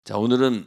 자, 오늘은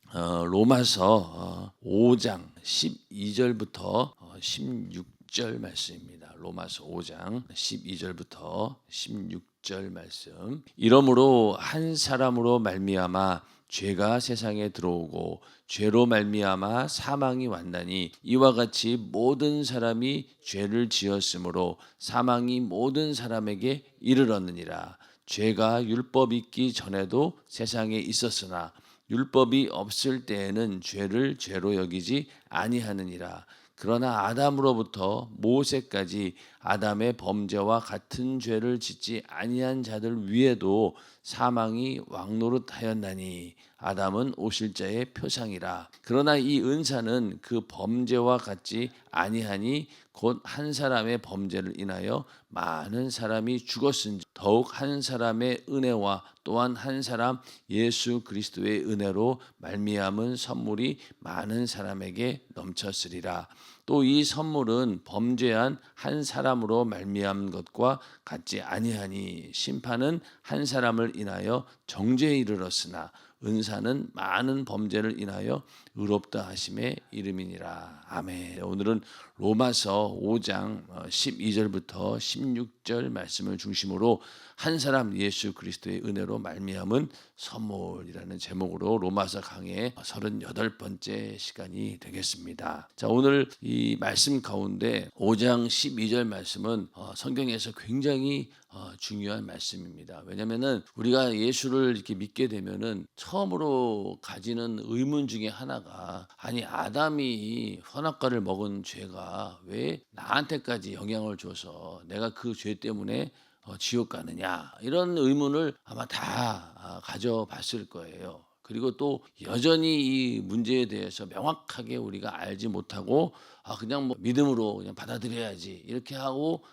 로마서 5장 12절부터 16절 말씀입니다. 로마서 5장 12절부터 16절 말씀. 이러므로 한 사람으로 말미암아 죄가 세상에 들어오고 죄로 말미암아 사망이 왔나니 이와 같이 모든 사람이 죄를 지었으므로 사망이 모든 사람에게 이르렀느니라. 죄가 율법 있기 전에도 세상에 있었으나 율법이 없을 때에는 죄를 죄로 여기지 아니하느니라. 그러나 아담으로부터 모세까지 아담의 범죄와 같은 죄를 짓지 아니한 자들 위에도 사망이 왕노릇하였나니 아담은 오실 자의 표상이라. 그러나 이 은사는 그 범죄와 같지 아니하니 곧 한 사람의 범죄를 인하여 많은 사람이 죽었은지 더욱 한 사람의 은혜와 또한 한 사람 예수 그리스도의 은혜로 말미암은 선물이 많은 사람에게 넘쳤으리라. 또 이 선물은 범죄한 한 사람으로 말미암은 것과 같지 아니하니 심판은 한 사람을 인하여 정죄에 이르렀으나 은사는 많은 범죄를 인하여 의롭다 하심의 이름이니라. 아멘. 오늘은 로마서 5장 12절부터 16절 말씀을 중심으로 한 사람 예수 그리스도의 은혜로 말미암은 선물이라는 제목으로 로마서 강의 38번째 시간이 되겠습니다. 자, 오늘 이 말씀 가운데 5장 12절 말씀은 성경에서 굉장히 중요한 말씀입니다. 왜냐하면은 우리가 예수를 이렇게 믿게 되면은 처음으로 가지는 의문 중에 하나가, 아니 아담이 선악과를 먹은 죄가 왜 나한테까지 영향을 줘서 내가 그 죄 때문에 지옥 가느냐, 이런 의문을 아마 다 가져봤을 거예요. 그리고 또 여전히 이 문제에 대해서 명확하게 우리가 알지 못하고 그냥 뭐 믿음으로 그냥 받아들여야지 이렇게 하고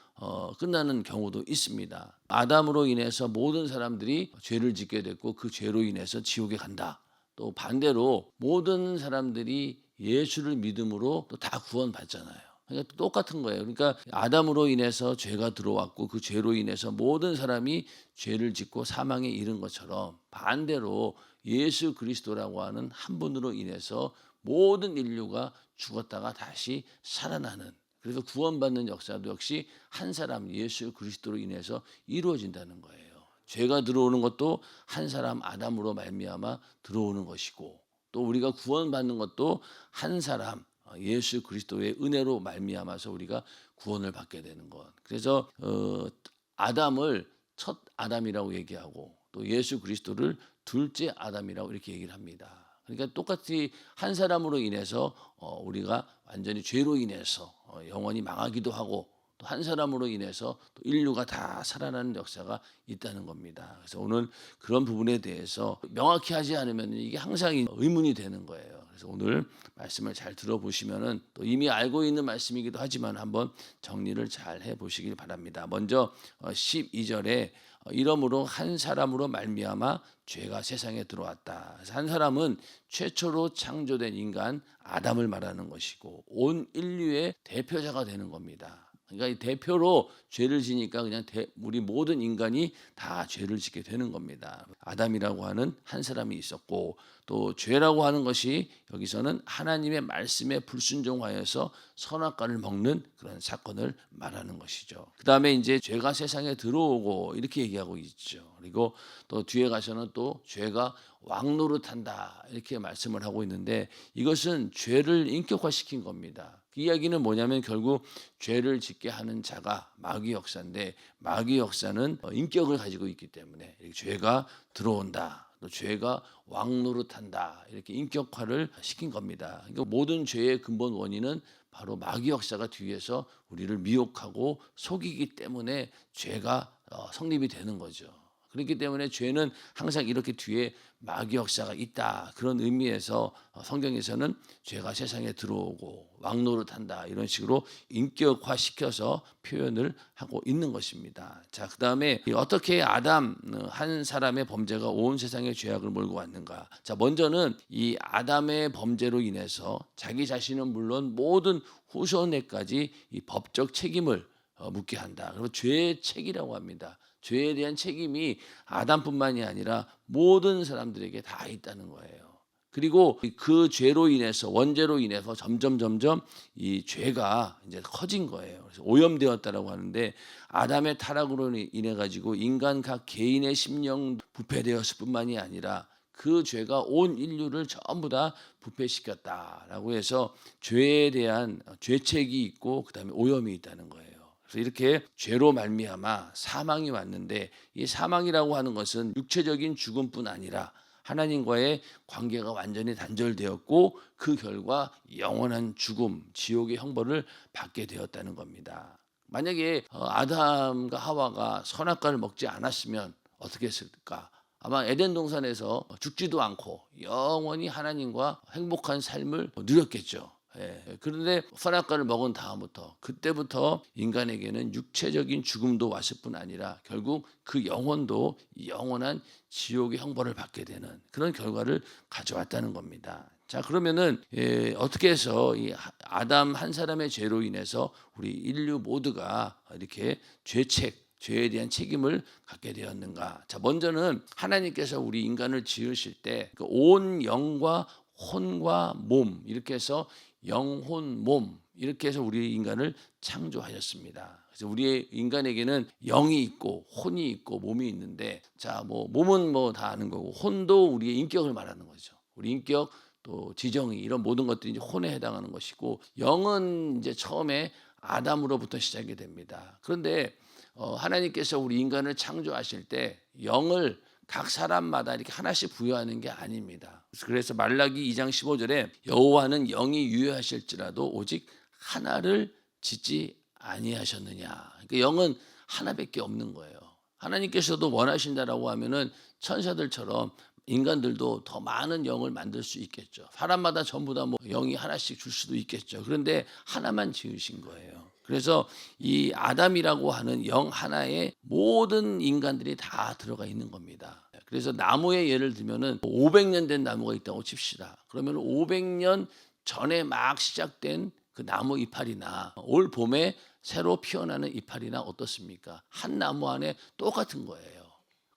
끝나는 경우도 있습니다. 아담으로 인해서 모든 사람들이 죄를 짓게 됐고 그 죄로 인해서 지옥에 간다. 또 반대로 모든 사람들이 예수를 믿음으로 또 다 구원받잖아요. 그러니까 똑같은 거예요. 그러니까 아담으로 인해서 죄가 들어왔고 그 죄로 인해서 모든 사람이 죄를 짓고 사망에 이른 것처럼 반대로 예수 그리스도라고 하는 한 분으로 인해서 모든 인류가 죽었다가 다시 살아나는, 그래서 구원받는 역사도 역시 한 사람 예수 그리스도로 인해서 이루어진다는 거예요. 죄가 들어오는 것도 한 사람 아담으로 말미암아 들어오는 것이고, 또 우리가 구원받는 것도 한 사람 예수 그리스도의 은혜로 말미암아서 우리가 구원을 받게 되는 것. 그래서 아담을 첫 아담이라고 얘기하고 또 예수 그리스도를 둘째 아담이라고 이렇게 얘기를 합니다. 그러니까 똑같이 한 사람으로 인해서 우리가 완전히 죄로 인해서 영원히 망하기도 하고, 또 한 사람으로 인해서 또 인류가 다 살아나는 역사가 있다는 겁니다. 그래서 오늘 그런 부분에 대해서 명확히 하지 않으면 이게 항상 의문이 되는 거예요. 그래서 오늘 말씀을 잘 들어보시면은 또 이미 알고 있는 말씀이기도 하지만 한번 정리를 잘 해보시길 바랍니다. 먼저 12절에 이러므로 한 사람으로 말미암아 죄가 세상에 들어왔다. 그래서 한 사람은 최초로 창조된 인간 아담을 말하는 것이고 온 인류의 대표자가 되는 겁니다. 그러니까 이 대표로 죄를 지니까 그냥 우리 모든 인간이 다 죄를 짓게 되는 겁니다. 아담이라고 하는 한 사람이 있었고, 또 죄라고 하는 것이 여기서는 하나님의 말씀에 불순종하여서 선악과를 먹는 그런 사건을 말하는 것이죠. 그 다음에 이제 죄가 세상에 들어오고 이렇게 얘기하고 있죠. 그리고 또 뒤에 가서는 또 죄가 왕노릇한다 이렇게 말씀을 하고 있는데, 이것은 죄를 인격화시킨 겁니다. 그 이야기는 뭐냐면 결국 죄를 짓게 하는 자가 마귀 역사인데, 마귀 역사는 인격을 가지고 있기 때문에 죄가 들어온다, 또 죄가 왕노릇한다, 이렇게 인격화를 시킨 겁니다. 그러니까 모든 죄의 근본 원인은 바로 마귀 역사가 뒤에서 우리를 미혹하고 속이기 때문에 죄가 성립이 되는 거죠. 그렇기 때문에 죄는 항상 이렇게 뒤에 마귀 역사가 있다, 그런 의미에서 성경에서는 죄가 세상에 들어오고 왕노릇한다 이런 식으로 인격화시켜서 표현을 하고 있는 것입니다. 자, 그 다음에 어떻게 아담 한 사람의 범죄가 온 세상에 죄악을 몰고 왔는가. 자, 먼저는 이 아담의 범죄로 인해서 자기 자신은 물론 모든 후손에까지 이 법적 책임을 묻게 한다. 그리고 죄의 책이라고 합니다. 죄에 대한 책임이 아담뿐만이 아니라 모든 사람들에게 다 있다는 거예요. 그리고 그 죄로 인해서 원죄로 인해서 점점 이 죄가 이제 커진 거예요. 그래서 오염되었다라고 하는데 아담의 타락으로 인해 가지고 인간 각 개인의 심령 부패되었을 뿐만이 아니라 그 죄가 온 인류를 전부 다 부패시켰다라고 해서 죄에 대한 죄책이 있고 그다음에 오염이 있다는 거예요. 그래서 이렇게 죄로 말미암아 사망이 왔는데 이 사망이라고 하는 것은 육체적인 죽음뿐 아니라 하나님과의 관계가 완전히 단절되었고 그 결과 영원한 죽음, 지옥의 형벌을 받게 되었다는 겁니다. 만약에 아담과 하와가 선악과를 먹지 않았으면 어떻게 했을까? 아마 에덴 동산에서 죽지도 않고 영원히 하나님과 행복한 삶을 누렸겠죠. 그런데 선악과를 먹은 다음부터 그때부터 인간에게는 육체적인 죽음도 왔을 뿐 아니라 결국 그 영혼도 영원한 지옥의 형벌을 받게 되는 그런 결과를 가져왔다는 겁니다. 자, 그러면은 어떻게 해서 이 아담 한 사람의 죄로 인해서 우리 인류 모두가 이렇게 죄에 대한 책임을 갖게 되었는가? 자, 먼저는 하나님께서 우리 인간을 지으실 때 온 영과 혼과 몸 이렇게 해서 영혼 몸 이렇게 해서 우리 인간을 창조하셨습니다. 그래서 우리 인간에게는 영이 있고 혼이 있고 몸이 있는데 자, 몸은 다 아는 거고 혼도 우리의 인격을 말하는 거죠. 우리 인격 또 지정의 이런 모든 것들이 이제 혼에 해당하는 것이고 영은 이제 처음에 아담으로부터 시작이 됩니다. 그런데 하나님께서 우리 인간을 창조하실 때 영을 각 사람마다 이렇게 하나씩 부여하는 게 아닙니다. 그래서 말라기 2장 15절에 여호와는 영이 유효하실지라도 오직 하나를 짓지 아니하셨느냐. 그러니까 영은 하나밖에 없는 거예요. 하나님께서도 원하신다라고 하면은 천사들처럼 인간들도 더 많은 영을 만들 수 있겠죠. 사람마다 전부 다 영이 하나씩 줄 수도 있겠죠. 그런데 하나만 지으신 거예요. 그래서 이 아담이라고 하는 영 하나에 모든 인간들이 다 들어가 있는 겁니다. 그래서 나무의 예를 들면은 500년 된 나무가 있다고 칩시다. 그러면 500년 전에 막 시작된 그 나무 이파리나 올 봄에 새로 피어나는 이파리나 어떻습니까? 한 나무 안에 똑같은 거예요.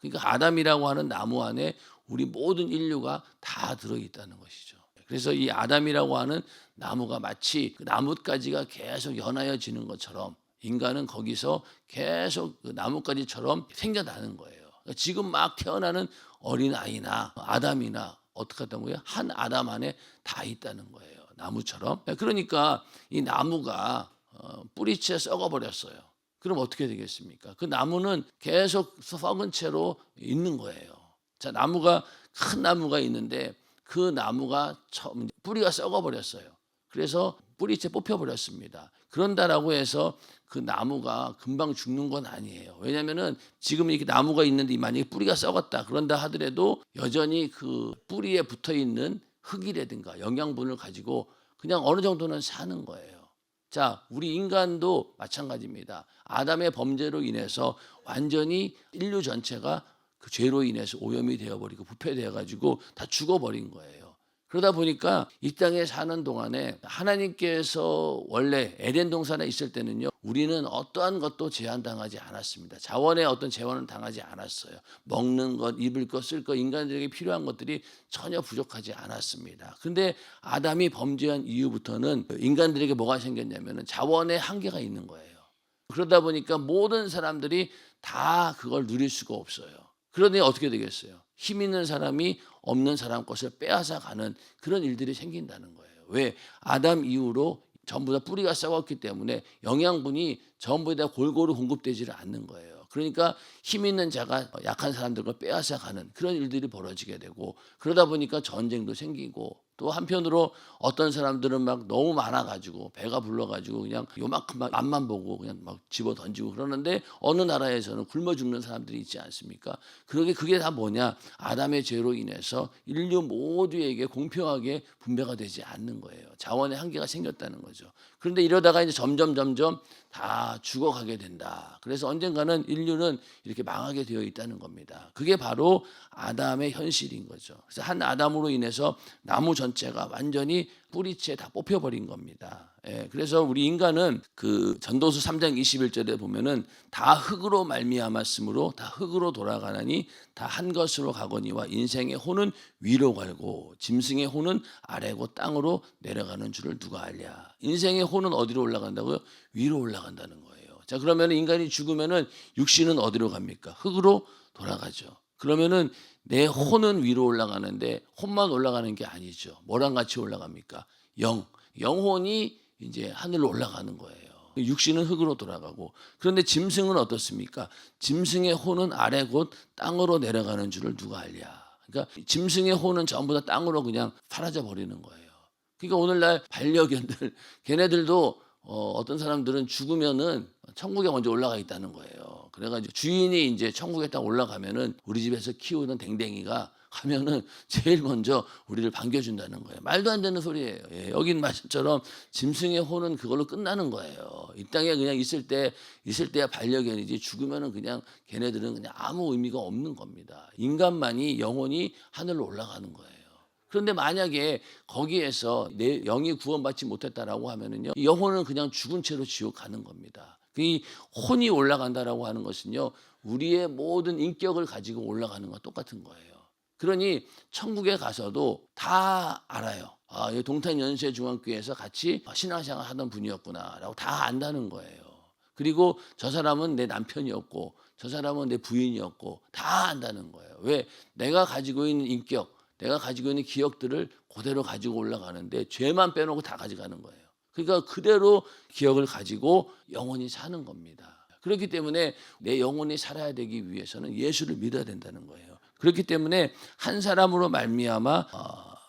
그러니까 아담이라고 하는 나무 안에 우리 모든 인류가 다 들어있다는 것이죠. 그래서 이 아담이라고 하는 나무가 마치 그 나뭇가지가 계속 연하여지는 것처럼 인간은 거기서 계속 그 나뭇가지처럼 생겨나는 거예요. 그러니까 지금 막 태어나는 어린아이나 아담이나 어떻게 했다고요? 한 아담 안에 다 있다는 거예요. 나무처럼. 그러니까 이 나무가 뿌리채 썩어버렸어요. 그럼 어떻게 되겠습니까? 그 나무는 계속 썩은 채로 있는 거예요. 자, 나무가 큰 나무가 있는데 그 나무가 뿌리가 썩어버렸어요. 그래서 뿌리채 뽑혀버렸습니다. 그런다라고 해서 그 나무가 금방 죽는 건 아니에요. 왜냐하면은 지금 이렇게 나무가 있는데 만약에 뿌리가 썩었다 그런다 하더라도 여전히 그 뿌리에 붙어 있는 흙이라든가 영양분을 가지고 그냥 어느 정도는 사는 거예요. 자, 우리 인간도 마찬가지입니다. 아담의 범죄로 인해서 완전히 인류 전체가 그 죄로 인해서 오염이 되어버리고 부패되어가지고 다 죽어버린 거예요. 그러다 보니까 이 땅에 사는 동안에 하나님께서 원래 에덴 동산에 있을 때는요, 우리는 어떠한 것도 제한당하지 않았습니다. 자원의 어떤 제한은 당하지 않았어요. 먹는 것, 입을 것, 쓸 것, 인간들에게 필요한 것들이 전혀 부족하지 않았습니다. 근데 아담이 범죄한 이후부터는 인간들에게 뭐가 생겼냐면은 자원의 한계가 있는 거예요. 그러다 보니까 모든 사람들이 다 그걸 누릴 수가 없어요. 그러니 어떻게 되겠어요? 힘 있는 사람이 없는 사람 것을 빼앗아 가는 그런 일들이 생긴다는 거예요. 왜? 아담 이후로 전부 다 뿌리가 썩었기 때문에 영양분이 전부 다 골고루 공급되지를 않는 거예요. 그러니까 힘 있는 자가 약한 사람들과 빼앗아 가는 그런 일들이 벌어지게 되고 그러다 보니까 전쟁도 생기고 또 한편으로 어떤 사람들은 막 너무 많아가지고 배가 불러가지고 그냥 요만큼 앞만 보고 그냥 막 집어 던지고 그러는데 어느 나라에서는 굶어 죽는 사람들이 있지 않습니까? 그게 다 뭐냐? 아담의 죄로 인해서 인류 모두에게 공평하게 분배가 되지 않는 거예요. 자원의 한계가 생겼다는 거죠. 그런데 이러다가 이제 점점 다 죽어가게 된다. 그래서 언젠가는 인류는 이렇게 망하게 되어 있다는 겁니다. 그게 바로 아담의 현실인 거죠. 그래서 한 아담으로 인해서 나무 전체 전체가 완전히 뿌리채 다 뽑혀버린 겁니다. 그래서 우리 인간은 그 전도서 3장 21절에 보면은 다 흙으로 말미암았으므로 다 흙으로 돌아가나니 다 한 것으로 가거니와 인생의 호는 위로 갈고 짐승의 호는 아래고 땅으로 내려가는 줄을 누가 알랴. 인생의 호는 어디로 올라간다고요? 위로 올라간다는 거예요. 자, 그러면 인간이 죽으면은 육신은 어디로 갑니까? 흙으로 돌아가죠. 그러면은 내 혼은 위로 올라가는데 혼만 올라가는 게 아니죠. 뭐랑 같이 올라갑니까? 영혼이 이제 하늘로 올라가는 거예요. 육신은 흙으로 돌아가고. 그런데 짐승은 어떻습니까? 짐승의 혼은 아래 곧 땅으로 내려가는 줄을 누가 알랴. 그러니까 짐승의 혼은 전부 다 땅으로 그냥 사라져 버리는 거예요. 그러니까 오늘날 반려견들 걔네들도 어떤 사람들은 죽으면은 천국에 먼저 올라가 있다는 거예요. 그래가지고 주인이 이제 천국에 딱 올라가면은 우리 집에서 키우는 댕댕이가 하면은 제일 먼저 우리를 반겨준다는 거예요. 말도 안 되는 소리예요. 여긴 말씀처럼 짐승의 혼은 그걸로 끝나는 거예요. 이 땅에 그냥 있을 때야 반려견이지 죽으면은 그냥 걔네들은 그냥 아무 의미가 없는 겁니다. 인간만이 영혼이 하늘로 올라가는 거예요. 그런데 만약에 거기에서 내 영이 구원받지 못했다라고 하면은요, 영혼은 그냥 죽은 채로 지옥 가는 겁니다. 이 혼이 올라간다라고 하는 것은요, 우리의 모든 인격을 가지고 올라가는 것과 똑같은 거예요. 그러니 천국에 가서도 다 알아요. 이 동탄연세중앙교회에서 같이 신앙생활 하던 분이었구나라고 다 안다는 거예요. 그리고 저 사람은 내 남편이었고 저 사람은 내 부인이었고 다 안다는 거예요. 왜? 내가 가지고 있는 인격, 내가 가지고 있는 기억들을 그대로 가지고 올라가는데 죄만 빼놓고 다 가져가는 거예요. 그러니까 그대로 기억을 가지고 영원히 사는 겁니다. 그렇기 때문에 내 영혼이 살아야 되기 위해서는 예수를 믿어야 된다는 거예요. 그렇기 때문에 한 사람으로 말미암아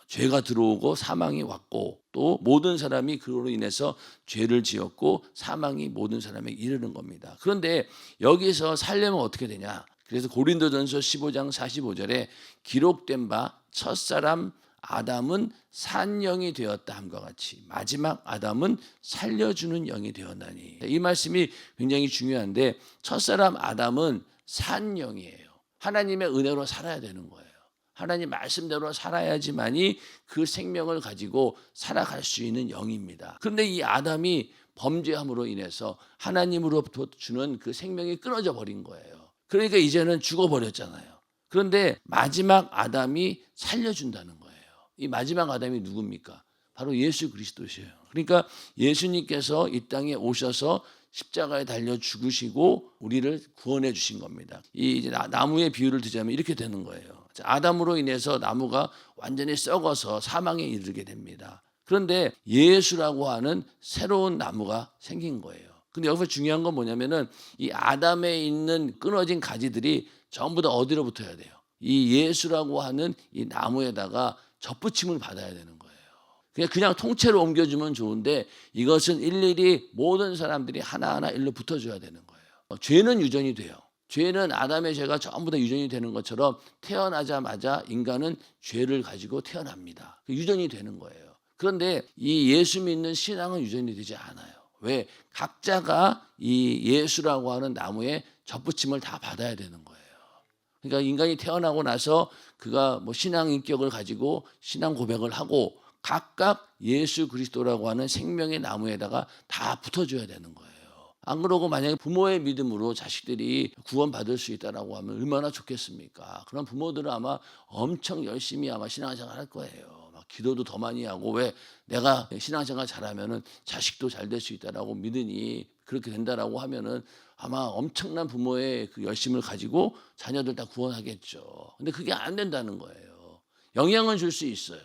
죄가 들어오고 사망이 왔고 또 모든 사람이 그로 인해서 죄를 지었고 사망이 모든 사람에게 이르는 겁니다. 그런데 여기서 살려면 어떻게 되냐? 그래서 고린도전서 15장 45절에 기록된 바 첫사람 아담은 산 영이 되었다 함과 같이 마지막 아담은 살려주는 영이 되었나니. 이 말씀이 굉장히 중요한데 첫사람 아담은 산 영이에요. 하나님의 은혜로 살아야 되는 거예요. 하나님 말씀대로 살아야지만이 그 생명을 가지고 살아갈 수 있는 영입니다. 그런데 이 아담이 범죄함으로 인해서 하나님으로부터 주는 그 생명이 끊어져 버린 거예요. 그러니까 이제는 죽어버렸잖아요. 그런데 마지막 아담이 살려준다는 거예요. 이 마지막 아담이 누굽니까? 바로 예수 그리스도시에요. 그러니까 예수님께서 이 땅에 오셔서 십자가에 달려 죽으시고 우리를 구원해 주신 겁니다. 이 이제 나무의 비유를 드자면 이렇게 되는 거예요. 아담으로 인해서 나무가 완전히 썩어서 사망에 이르게 됩니다. 그런데 예수라고 하는 새로운 나무가 생긴 거예요. 근데 여기서 중요한 건 뭐냐면은 이 아담에 있는 끊어진 가지들이 전부 다 어디로 붙어야 돼요? 이 예수라고 하는 이 나무에다가 접붙임을 받아야 되는 거예요. 그냥 통째로 옮겨주면 좋은데 이것은 일일이 모든 사람들이 하나하나 일로 붙어줘야 되는 거예요. 죄는 유전이 돼요. 죄는 아담의 죄가 전부 다 유전이 되는 것처럼 태어나자마자 인간은 죄를 가지고 태어납니다. 유전이 되는 거예요. 그런데 이 예수 믿는 신앙은 유전이 되지 않아요. 왜? 각자가 이 예수라고 하는 나무에 접붙임을 다 받아야 되는 거예요. 그러니까 인간이 태어나고 나서 그가 뭐 신앙 인격을 가지고 신앙 고백을 하고 각각 예수 그리스도라고 하는 생명의 나무에다가 다 붙어줘야 되는 거예요. 안 그러고 만약에 부모의 믿음으로 자식들이 구원받을 수 있다라고 하면 얼마나 좋겠습니까? 그런 부모들은 아마 엄청 열심히 아마 신앙생활 할 거예요. 막 기도도 더 많이 하고 왜 내가 신앙생활 잘하면은 자식도 잘 될 수 있다라고 믿으니 그렇게 된다라고 하면은 아마 엄청난 부모의 그 열심을 가지고 자녀들 다 구원하겠죠. 근데 그게 안 된다는 거예요. 영향은 줄 수 있어요.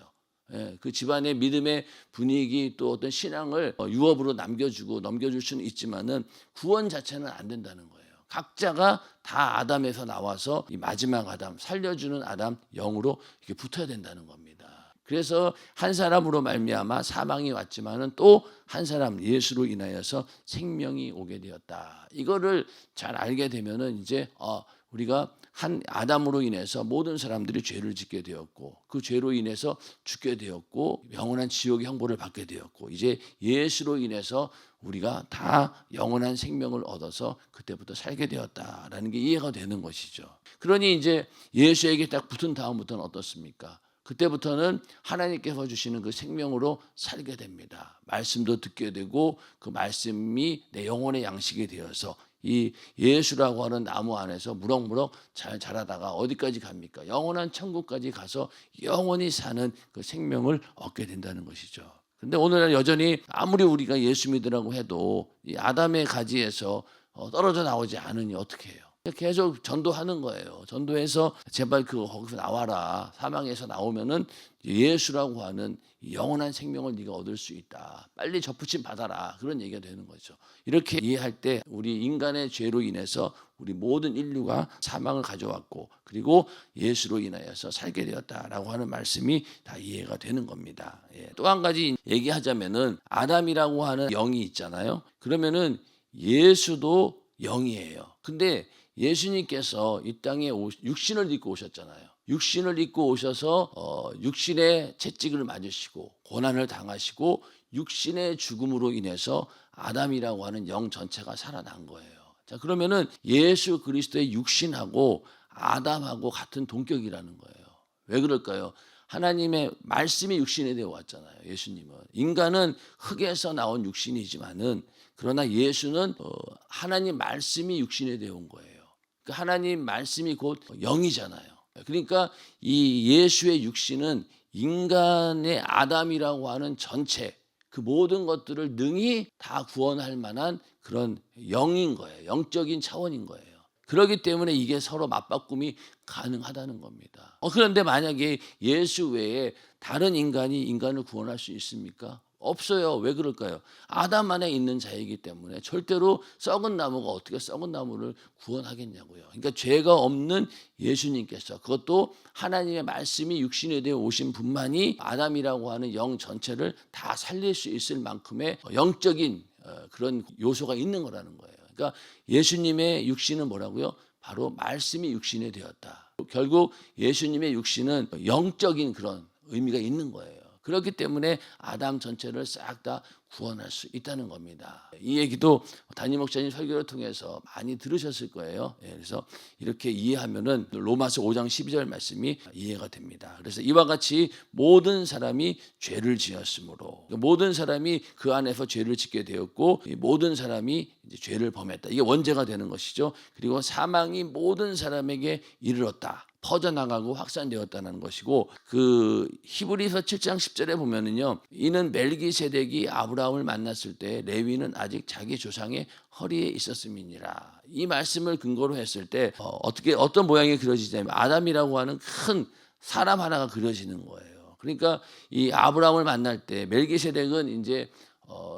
그 집안의 믿음의 분위기 또 어떤 신앙을 유업으로 넘겨줄 수는 있지만은 구원 자체는 안 된다는 거예요. 각자가 다 아담에서 나와서 이 마지막 아담, 살려주는 아담 영으로 이렇게 붙어야 된다는 겁니다. 그래서 한 사람으로 말미암아 사망이 왔지만은 또 한 사람 예수로 인하여서 생명이 오게 되었다. 이거를 잘 알게 되면은 이제 우리가 한 아담으로 인해서 모든 사람들이 죄를 짓게 되었고 그 죄로 인해서 죽게 되었고 영원한 지옥의 형벌을 받게 되었고 이제 예수로 인해서 우리가 다 영원한 생명을 얻어서 그때부터 살게 되었다라는 게 이해가 되는 것이죠. 그러니 이제 예수에게 딱 붙은 다음부터는 어떻습니까? 그때부터는 하나님께서 주시는 그 생명으로 살게 됩니다. 말씀도 듣게 되고 그 말씀이 내 영혼의 양식이 되어서 이 예수라고 하는 나무 안에서 무럭무럭 잘 자라다가 어디까지 갑니까? 영원한 천국까지 가서 영원히 사는 그 생명을 얻게 된다는 것이죠. 근데 오늘날 여전히 아무리 우리가 예수 믿으라고 해도 이 아담의 가지에서 떨어져 나오지 않으니 어떻게 해요? 계속 전도하는 거예요. 전도해서 제발 거기서 나와라. 사망에서 나오면은 예수라고 하는 영원한 생명을 네가 얻을 수 있다. 빨리 접붙임 받아라. 그런 얘기가 되는 거죠. 이렇게 이해할 때 우리 인간의 죄로 인해서 우리 모든 인류가 사망을 가져왔고 그리고 예수로 인하여서 살게 되었다라고 하는 말씀이 다 이해가 되는 겁니다. 또 한 가지 얘기하자면은 아담이라고 하는 영이 있잖아요. 그러면은 예수도 영이에요. 근데 예수님께서 이 땅에 육신을 입고 오셨잖아요. 육신을 입고 오셔서 육신의 채찍을 맞으시고 고난을 당하시고 육신의 죽음으로 인해서 아담이라고 하는 영 전체가 살아난 거예요. 자, 그러면은 예수 그리스도의 육신하고 아담하고 같은 동격이라는 거예요. 왜 그럴까요? 하나님의 말씀이 육신이 되어 왔잖아요. 예수님은 인간은 흙에서 나온 육신이지만은 그러나 예수는 하나님 말씀이 육신이 되어 온 거예요. 하나님 말씀이 곧 영이잖아요. 그러니까 이 예수의 육신은 인간의 아담이라고 하는 전체 그 모든 것들을 능히 다 구원할 만한 그런 영인 거예요. 영적인 차원인 거예요. 그렇기 때문에 이게 서로 맞바꿈이 가능하다는 겁니다. 그런데 만약에 예수 외에 다른 인간이 인간을 구원할 수 있습니까? 없어요. 왜 그럴까요? 아담 안에 있는 자이기 때문에 절대로 썩은 나무가 어떻게 썩은 나무를 구원하겠냐고요. 그러니까 죄가 없는 예수님께서 그것도 하나님의 말씀이 육신에 되어 오신 분만이 아담이라고 하는 영 전체를 다 살릴 수 있을 만큼의 영적인 그런 요소가 있는 거라는 거예요. 그러니까 예수님의 육신은 뭐라고요? 바로 말씀이 육신이 되었다. 결국 예수님의 육신은 영적인 그런 의미가 있는 거예요. 그렇기 때문에 아담 전체를 싹 다 구원할 수 있다는 겁니다. 이 얘기도 담임 목사님 설교를 통해서 많이 들으셨을 거예요. 그래서 이렇게 이해하면은 로마서 5장 12절 말씀이 이해가 됩니다. 그래서 이와 같이 모든 사람이 죄를 지었으므로 모든 사람이 그 안에서 죄를 짓게 되었고 모든 사람이 이제 죄를 범했다. 이게 원죄가 되는 것이죠. 그리고 사망이 모든 사람에게 이르렀다. 퍼져나가고 확산되었다는 것이고 그 히브리서 7장 10절에 보면은요. 이는 멜기세덱이 아브라함을 만났을 때 레위는 아직 자기 조상의 허리에 있었음이니라. 이 말씀을 근거로 했을 때 어떤 모양이 그려지냐면 아담이라고 하는 큰 사람 하나가 그려지는 거예요. 그러니까 이 아브라함을 만날 때 멜기세덱은 이제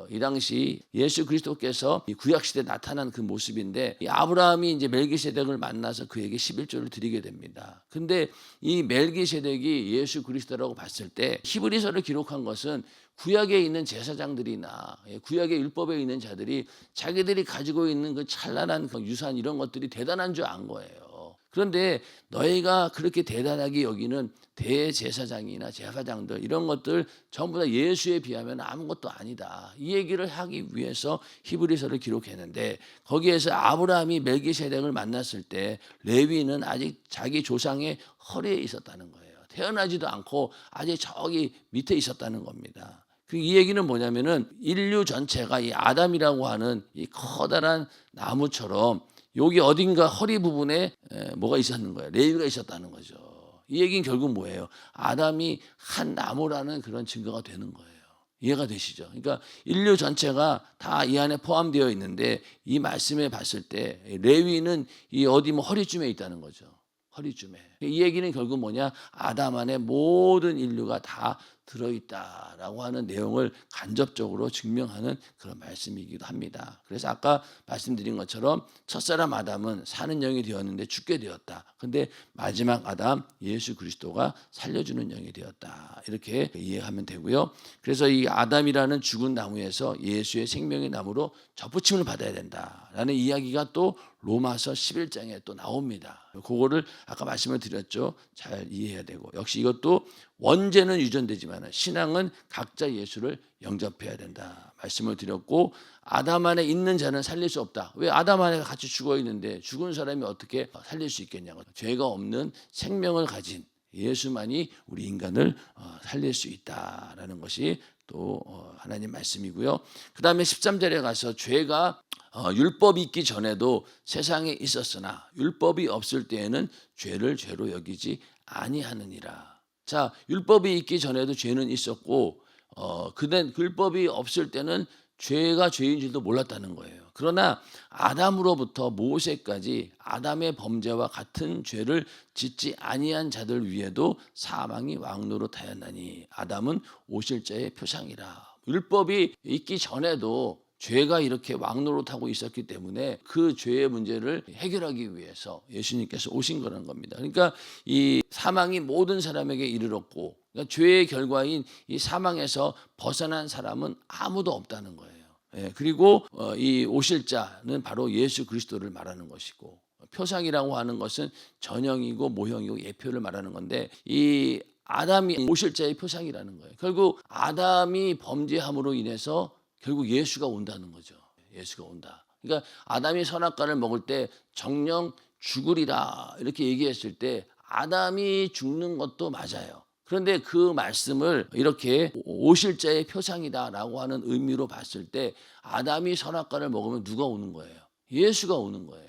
이 당시 예수 그리스도께서 구약 시대에 나타난 그 모습인데 이 아브라함이 이제 멜기세덱을 만나서 그에게 11조를 드리게 됩니다. 근데 이 멜기세덱이 예수 그리스도라고 봤을 때 히브리서를 기록한 것은 구약에 있는 제사장들이나 구약의 율법에 있는 자들이 자기들이 가지고 있는 그 찬란한 그 유산 이런 것들이 대단한 줄 안 거예요. 그런데 너희가 그렇게 대단하게 여기는 대제사장이나 제사장들 이런 것들 전부 다 예수에 비하면 아무것도 아니다. 이 얘기를 하기 위해서 히브리서를 기록했는데 거기에서 아브라함이 멜기세덱을 만났을 때 레위는 아직 자기 조상의 허리에 있었다는 거예요. 태어나지도 않고 아직 저기 밑에 있었다는 겁니다. 이 얘기는 뭐냐면은 인류 전체가 이 아담이라고 하는 이 커다란 나무처럼 여기 어딘가 허리 부분에 뭐가 있었는 거예요. 레위가 있었다는 거죠. 이 얘기는 결국 뭐예요? 아담이 한 나무라는 그런 증거가 되는 거예요. 이해가 되시죠? 그러니까 인류 전체가 다 이 안에 포함되어 있는데 이 말씀에 봤을 때 레위는 이 어디 뭐 허리쯤에 있다는 거죠. 허리쯤에. 이 얘기는 결국 뭐냐? 아담 안에 모든 인류가 다 들어있다라고 하는 내용을 간접적으로 증명하는 그런 말씀이기도 합니다. 그래서 아까 말씀드린 것처럼 첫사람 아담은 사는 영이 되었는데 죽게 되었다. 근데 마지막 아담 예수 그리스도가 살려주는 영이 되었다. 이렇게 이해하면 되고요. 그래서 이 아담이라는 죽은 나무에서 예수의 생명의 나무로 접붙임을 받아야 된다라는 이야기가 또 로마서 11장에 또 나옵니다. 그거를 아까 말씀을 드렸죠. 잘 이해해야 되고 역시 이것도 원죄는 유전되지만 신앙은 각자 예수를 영접해야 된다. 말씀을 드렸고 아담 안에 있는 자는 살릴 수 없다. 왜 아담 안에 같이 죽어 있는데 죽은 사람이 어떻게 살릴 수 있겠냐고. 죄가 없는 생명을 가진 예수만이 우리 인간을 살릴 수 있다라는 것이 또 하나님 말씀이고요. 그 다음에 13절에 가서 죄가 율법이 있기 전에도 세상에 있었으나 율법이 없을 때에는 죄를 죄로 여기지 아니하느니라. 자, 율법이 있기 전에도 죄는 있었고 그는 율법이 없을 때는 죄가 죄인 줄도 몰랐다는 거예요. 그러나 아담으로부터 모세까지 아담의 범죄와 같은 죄를 짓지 아니한 자들 위에도 사망이 왕노릇하였나니 아담은 오실 자의 표상이라. 율법이 있기 전에도 죄가 이렇게 왕노릇하고 있었기 때문에 그 죄의 문제를 해결하기 위해서 예수님께서 오신 거라는 겁니다. 그러니까 이 사망이 모든 사람에게 이르렀고, 그러니까 죄의 결과인 이 사망에서 벗어난 사람은 아무도 없다는 거예요. 그리고 이 오실 자는 바로 예수 그리스도를 말하는 것이고, 표상이라고 하는 것은 전형이고 모형이고 예표를 말하는 건데, 이 아담이 오실 자의 표상이라는 거예요. 결국 아담이 범죄함으로 인해서 결국 예수가 온다는 거죠. 예수가 온다. 그러니까 아담이 선악과를 먹을 때 정령 죽으리라 이렇게 얘기했을 때 아담이 죽는 것도 맞아요. 그런데 그 말씀을 이렇게 오실 자의 표상이다라고 하는 의미로 봤을 때 아담이 선악과를 먹으면 누가 오는 거예요? 예수가 오는 거예요.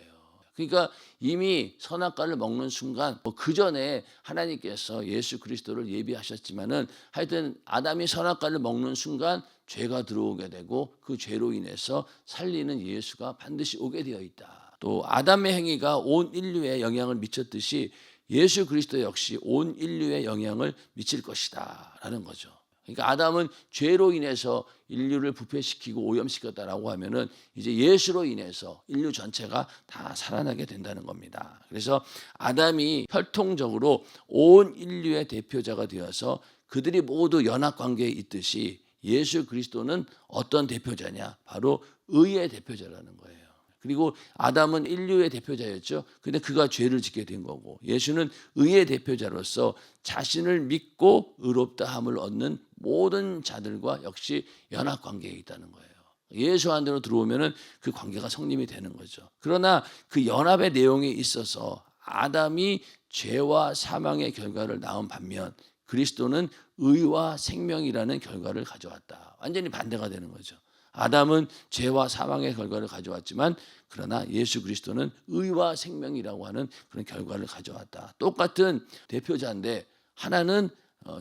그러니까 이미 선악과를 먹는 순간 그 전에 하나님께서 예수 그리스도를 예비하셨지만은 하여튼 아담이 선악과를 먹는 순간 죄가 들어오게 되고 그 죄로 인해서 살리는 예수가 반드시 오게 되어 있다. 또 아담의 행위가 온 인류에 영향을 미쳤듯이 예수 그리스도 역시 온 인류에 영향을 미칠 것이다 라는 거죠. 그러니까 아담은 죄로 인해서 인류를 부패시키고 오염시켰다라고 하면은 이제 예수로 인해서 인류 전체가 다 살아나게 된다는 겁니다. 그래서 아담이 혈통적으로 온 인류의 대표자가 되어서 그들이 모두 연합 관계에 있듯이 예수 그리스도는 어떤 대표자냐? 바로 의의 대표자라는 거예요. 그리고 아담은 인류의 대표자였죠. 근데 그가 죄를 짓게 된 거고, 예수는 의의 대표자로서 자신을 믿고 의롭다함을 얻는 모든 자들과 역시 연합 관계에 있다는 거예요. 예수 안으로 들어오면은 그 관계가 성립이 되는 거죠. 그러나 그 연합의 내용에 있어서 아담이 죄와 사망의 결과를 낳은 반면 그리스도는 의와 생명이라는 결과를 가져왔다. 완전히 반대가 되는 거죠. 아담은 죄와 사망의 결과를 가져왔지만 그러나 예수 그리스도는 의와 생명이라고 하는 그런 결과를 가져왔다. 똑같은 대표자인데 하나는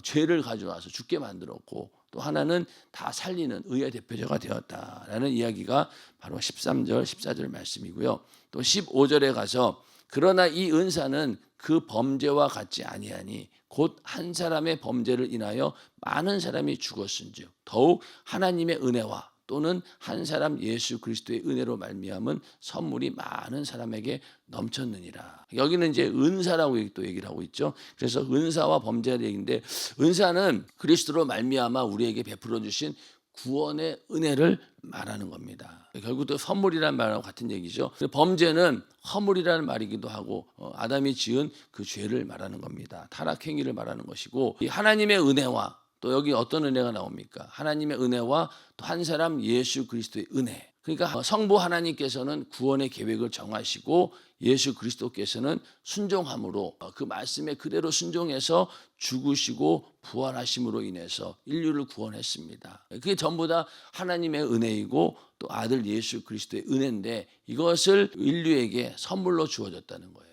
죄를 가져와서 죽게 만들었고 또 하나는 다 살리는 의의 대표자가 되었다라는 이야기가 바로 13절 14절 말씀이고요. 또 15절에 가서 그러나 이 은사는 그 범죄와 같지 아니하니 곧 한 사람의 범죄를 인하여 많은 사람이 죽었은즉 더욱 하나님의 은혜와 또는 한 사람 예수 그리스도의 은혜로 말미암은 선물이 많은 사람에게 넘쳤느니라. 여기는 이제 은사라고 또 얘기를 하고 있죠. 그래서 은사와 범죄의 얘기인데 은사는 그리스도로 말미암아 우리에게 베풀어 주신 구원의 은혜를 말하는 겁니다. 결국 또 선물이라는 말하고 같은 얘기죠. 범죄는 허물이라는 말이기도 하고 아담이 지은 그 죄를 말하는 겁니다. 타락 행위를 말하는 것이고 이 하나님의 은혜와 또 여기 어떤 은혜가 나옵니까? 하나님의 은혜와 또 한 사람 예수 그리스도의 은혜. 그러니까 성부 하나님께서는 구원의 계획을 정하시고 예수 그리스도께서는 순종함으로 그 말씀에 그대로 순종해서 죽으시고 부활하심으로 인해서 인류를 구원했습니다. 그게 전부 다 하나님의 은혜이고 또 아들 예수 그리스도의 은혜인데 이것을 인류에게 선물로 주어졌다는 거예요.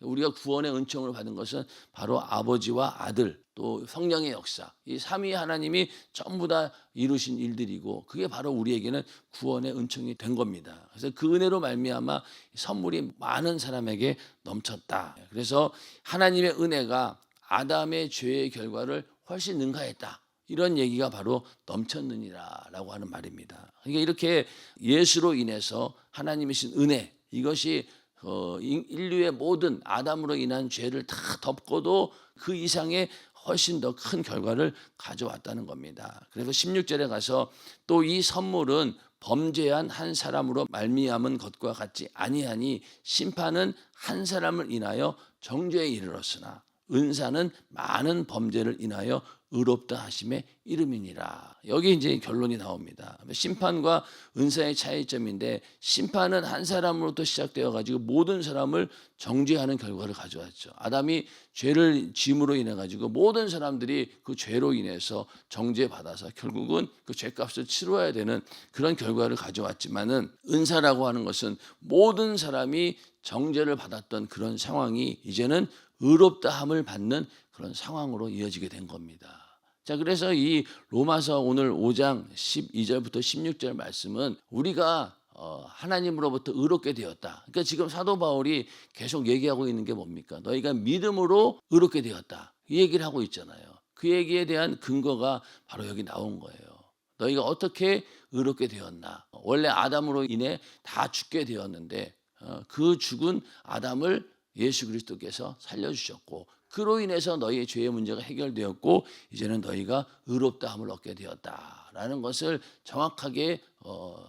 우리가 구원의 은총을 받은 것은 바로 아버지와 아들 또 성령의 역사 이 삼위 하나님이 전부 다 이루신 일들이고 그게 바로 우리에게는 구원의 은총이 된 겁니다. 그래서 그 은혜로 말미암아 선물이 많은 사람에게 넘쳤다. 그래서 하나님의 은혜가 아담의 죄의 결과를 훨씬 능가했다. 이런 얘기가 바로 넘쳤느니라라고 하는 말입니다. 그러니까 이렇게 예수로 인해서 하나님이신 은혜 이것이 인류의 모든 아담으로 인한 죄를 다 덮고도 그 이상의 훨씬 더 큰 결과를 가져왔다는 겁니다. 그래서 16절에 가서 또 이 선물은 범죄한 한 사람으로 말미암은 것과 같지 아니하니 심판은 한 사람을 인하여 정죄에 이르렀으나 은사는 많은 범죄를 인하여 의롭다 하심의 이름이니라. 여기 이제 결론이 나옵니다. 심판과 은사의 차이점인데, 심판은 한 사람으로부터 시작되어 가지고 모든 사람을 정죄하는 결과를 가져왔죠. 아담이 죄를 지음으로 인해 가지고 모든 사람들이 그 죄로 인해서 정죄받아서 결국은 그 죄값을 치러야 되는 그런 결과를 가져왔지만은, 은사라고 하는 것은 모든 사람이 정죄를 받았던 그런 상황이 이제는 의롭다함을 받는 그런 상황으로 이어지게 된 겁니다. 자, 그래서 이 로마서 오늘 5장 12절부터 16절 말씀은 우리가 하나님으로부터 의롭게 되었다. 그러니까 지금 사도 바울이 계속 얘기하고 있는 게 뭡니까? 너희가 믿음으로 의롭게 되었다. 이 얘기를 하고 있잖아요. 그 얘기에 대한 근거가 바로 여기 나온 거예요. 너희가 어떻게 의롭게 되었나? 원래 아담으로 인해 다 죽게 되었는데 그 죽은 아담을 예수 그리스도께서 살려주셨고, 그로 인해서 너희의 죄의 문제가 해결되었고 이제는 너희가 의롭다함을 얻게 되었다라는 것을 정확하게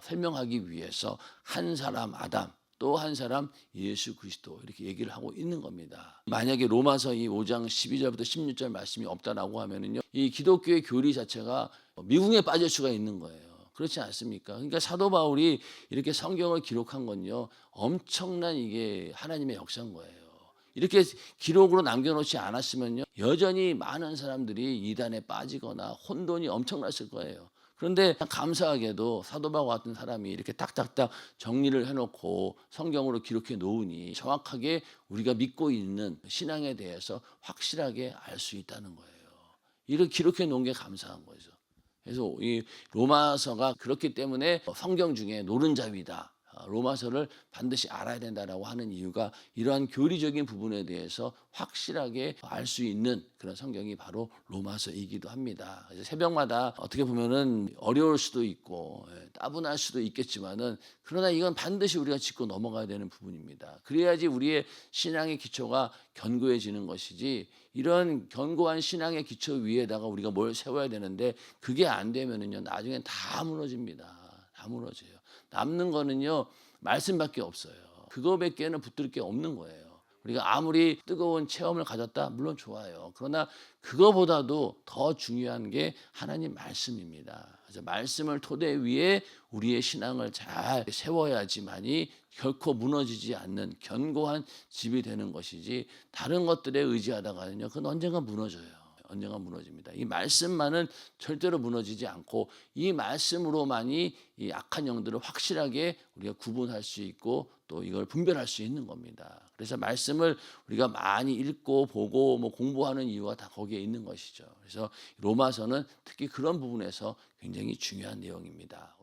설명하기 위해서 한 사람 아담, 또 한 사람 예수 그리스도, 이렇게 얘기를 하고 있는 겁니다. 만약에 로마서 이 5장 12절부터 16절 말씀이 없다라고 하면은요, 이 기독교의 교리 자체가 미궁에 빠질 수가 있는 거예요. 그렇지 않습니까? 그러니까 사도 바울이 이렇게 성경을 기록한 건요, 엄청난 이게 하나님의 역사인 거예요. 이렇게 기록으로 남겨놓지 않았으면요, 여전히 많은 사람들이 이단에 빠지거나 혼돈이 엄청났을 거예요. 그런데 감사하게도 사도 바울 같은 사람이 이렇게 딱딱딱 정리를 해놓고 성경으로 기록해 놓으니 정확하게 우리가 믿고 있는 신앙에 대해서 확실하게 알 수 있다는 거예요. 이렇게 기록해 놓은 게 감사한 거죠. 그래서 이 로마서가 그렇기 때문에 성경 중에 노른자위다, 로마서를 반드시 알아야 된다라고 하는 이유가 이러한 교리적인 부분에 대해서 확실하게 알 수 있는 그런 성경이 바로 로마서이기도 합니다. 그래서 새벽마다 어떻게 보면은 어려울 수도 있고 따분할 수도 있겠지만은, 그러나 이건 반드시 우리가 짚고 넘어가야 되는 부분입니다. 그래야지 우리의 신앙의 기초가 견고해지는 것이지, 이런 견고한 신앙의 기초 위에다가 우리가 뭘 세워야 되는데 그게 안 되면은요, 나중엔 다 무너집니다. 다 무너져요. 남는 거는요, 말씀밖에 없어요. 그거밖에는 붙들 게 없는 거예요. 우리가 아무리 뜨거운 체험을 가졌다, 물론 좋아요. 그러나 그거보다도 더 중요한 게 하나님 말씀입니다. 그래서 말씀을 토대 위에 우리의 신앙을 잘 세워야지만이 결코 무너지지 않는 견고한 집이 되는 것이지, 다른 것들에 의지하다가는요, 그건 언젠가 무너져요. 언젠가 무너집니다. 이 말씀만은 절대로 무너지지 않고, 이 말씀으로만이 이 악한 영들을 확실하게 우리가 구분할 수 있고 또 이걸 분별할 수 있는 겁니다. 그래서 말씀을 우리가 많이 읽고 보고 공부하는 이유가 다 거기에 있는 것이죠. 그래서 로마서는 특히 그런 부분에서 굉장히 중요한 내용입니다.